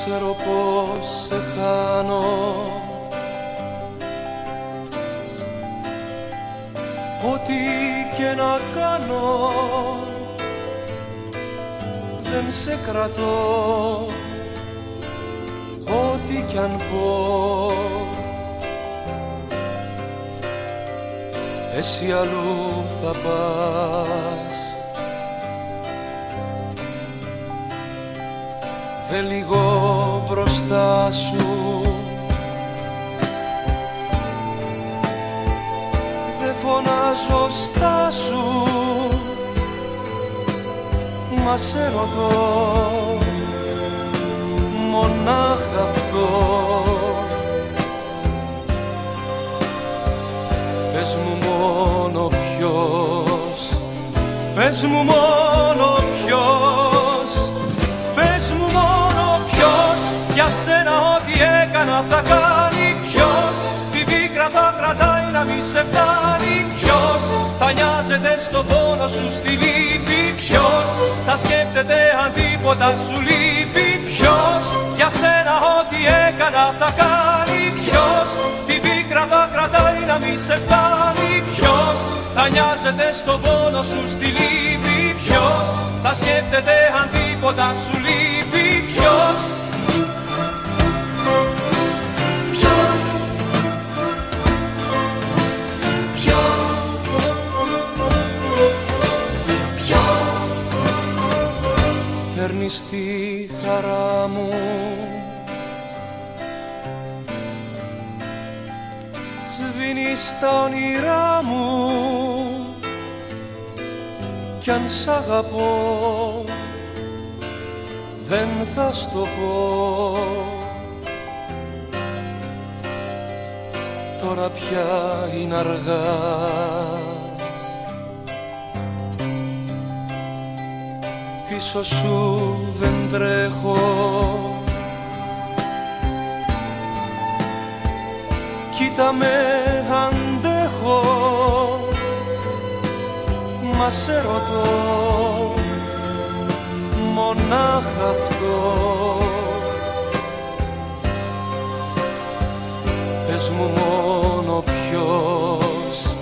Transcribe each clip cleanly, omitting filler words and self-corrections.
ξέρω πως σε χάνω, ό,τι και να κάνω δεν σε κρατώ, ό,τι κι αν πω. Εσύ αλλού θα πας, δεν λυγώ μπροστά σου, δεν φωνάζω στάσου, μα σε ρωτώ μονάχα αυτό. Πες μου μόνο ποιος, πες μου μόνο ποιος, πες μου μόνο ποιος, για σένα ό,τι έκανα θα κάνει. Ποιος την πίκρα θα κρατάει να μη σε φτάνει. Ποιος θα νοιάζεται στο πόνο σου στη λύπη. Ποιος θα σκέφτεται αν τίποτα σου λείπει. Ποιος για σένα ό,τι έκανα θα κάνει. Ποιος την πίκρα θα κρατάει να μη σε φτάνει. Ποιος θα νοιάζεται στο πόνο σου στη λύπη. Ποιος θα σκέφτεται αν τίποτα σου λείπει. Ποιος παίρνεις τη χαρά μου, σβήνεις τα όνειρά μου, κι αν σ' αγαπώ δεν θα σ' το πω. Τώρα πια είναι αργά, πίσω σου δεν τρέχω, κοίτα με αντέχω, μα σε ρωτώ μονάχα αυτό. Πες μου μόνο ποιος,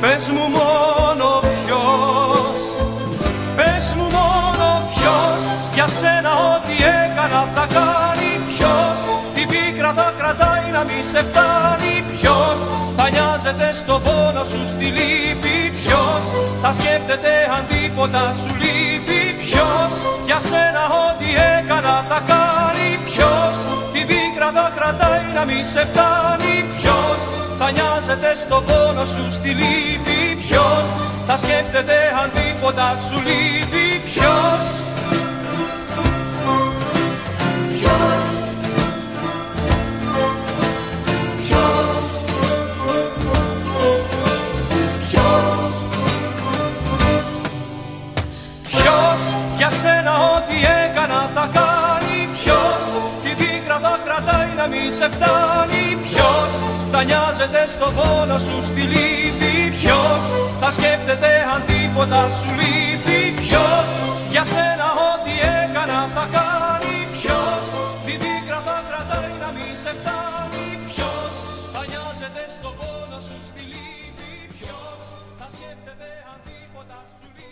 πες μου μόνο ποιος, πες μου μόνο ποιος, για σένα ό,τι έκανα θα κάνει. Ποιος την πίκρα θα κρατάει να μη σε φτάνει. Ποιος θα νοιάζεται στο πόνο σου στη λύπη. Ποιος θα σκέφτεται αν τίποτα σου λείπει. Ποιος για σένα ό,τι έκανα θα κάνει. Ποιος την πίκρα θα κρατάει να μη σε φτάνει. Ποιος θα νοιάζεται στο πόνο σου στη λύπη. Ποιος θα σκέφτεται αν τίποτα σου λείπει. Ποιος για σένα ό,τι έκανα θα κάνει. Ποιος την πίκρα θα κρατάει να μη σε φτάνει. Ποιος θα νοιάζεται στο πόνο σου στη λύπη. Ποιος θα σκέφτεται αν τίποτα σου λείπει. Ποιος για σένα ό,τι έκανα θα κάνει. Ποιος την πίκρα θα κρατάει να μη σε φτάνει. Ποιος θα νοιάζεται στο πόνο σου στη λύπη. Ποιος θα σκέφτεται αν τίποτα σου λείπει.